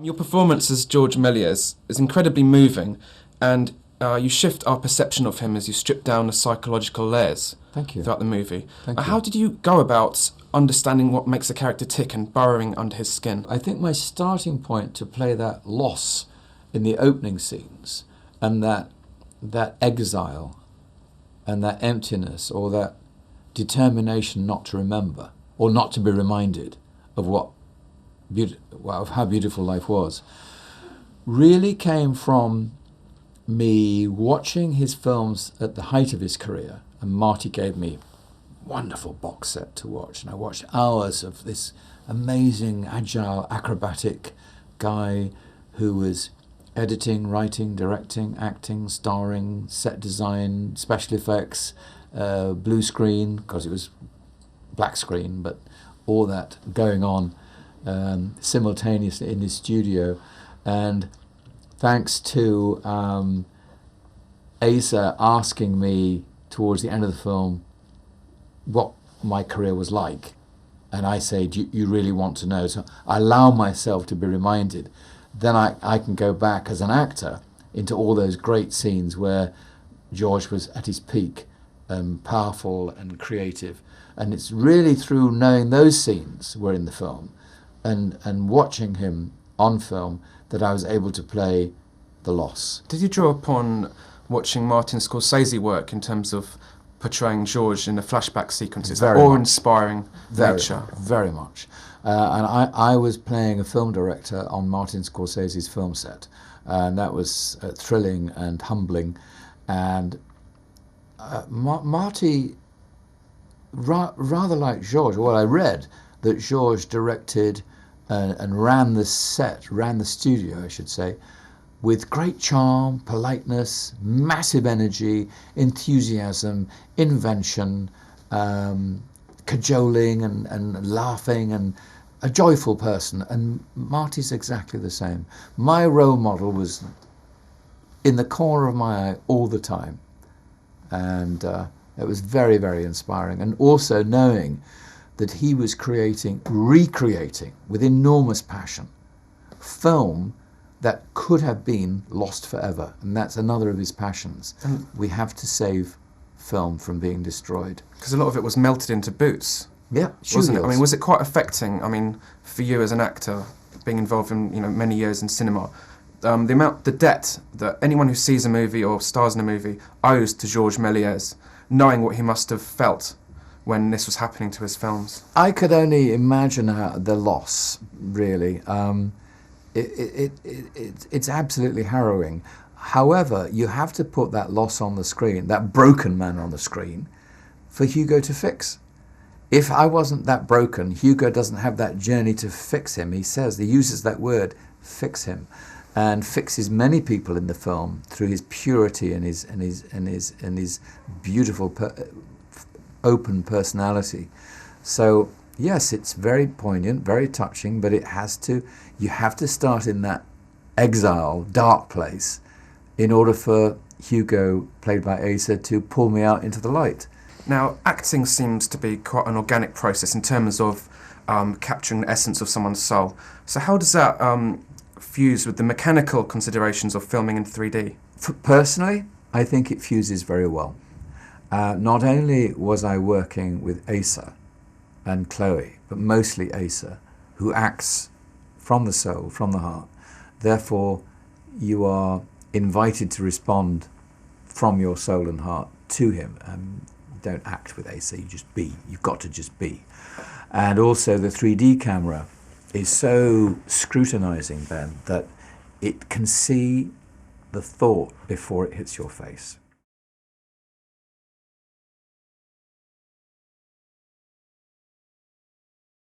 Your performance as Georges Méliès is incredibly moving, and you shift our perception of him as you strip down the psychological layers Thank you. throughout the movie. Thank you. How did you go about understanding what makes a character tick and burrowing under his skin? I think my starting point to play that loss in the opening scenes and that exile and that emptiness or that determination not to remember or not to be reminded of of how beautiful life was, really came from me watching his films at the height of his career. And Marty gave me a wonderful box set to watch, and I watched hours of this amazing, agile, acrobatic guy who was editing, writing, directing, acting, starring, set design, special effects, blue screen, because it was black screen, but all that going on simultaneously in his studio. And thanks to Asa asking me towards the end of the film what my career was like, and I say, do you really want to know? So I allow myself to be reminded. Then I can go back as an actor into all those great scenes where George was at his peak, powerful and creative. And it's really through knowing those scenes were in the film and watching him on film that I was able to play the loss. Did you draw upon watching Martin Scorsese work in terms of portraying George in the flashback sequences, awe-inspiring nature? Very much. And I was playing a film director on Martin Scorsese's film set, and that was thrilling and humbling. And Marty, rather like George, well, I read that George directed and ran the set, ran the studio, I should say, with great charm, politeness, massive energy, enthusiasm, invention, cajoling and laughing, and a joyful person. And Marty's exactly the same. My role model was in the corner of my eye all the time. And it was very, very inspiring. And also knowing that he was recreating with enormous passion, film that could have been lost forever. And that's another of his passions. We have to save film from being destroyed. Because a lot of it was melted into boots. Yeah, wasn't it? I mean, was it quite affecting? I mean, for you as an actor, being involved in many years in cinema, the debt that anyone who sees a movie or stars in a movie owes to Georges Méliès, knowing what he must have felt when this was happening to his films. I could only imagine the loss, really. It's absolutely harrowing. However, you have to put that loss on the screen, that broken man on the screen, for Hugo to fix. If I wasn't that broken, Hugo doesn't have that journey to fix him. He uses that word, fix him, and fixes many people in the film through his purity and his beautiful open personality. So yes, it's very poignant, very touching, but you have to start in that exile, dark place, in order for Hugo, played by Asa, to pull me out into the light. Now, acting seems to be quite an organic process in terms of capturing the essence of someone's soul. So how does that fuse with the mechanical considerations of filming in 3D? Personally, I think it fuses very well. Not only was I working with Asa and Chloe, but mostly Asa, who acts from the soul, from the heart. Therefore, you are invited to respond from your soul and heart to him. You don't act with Asa, you just be. You've got to just be. And also the 3D camera is so scrutinizing, Ben, that it can see the thought before it hits your face.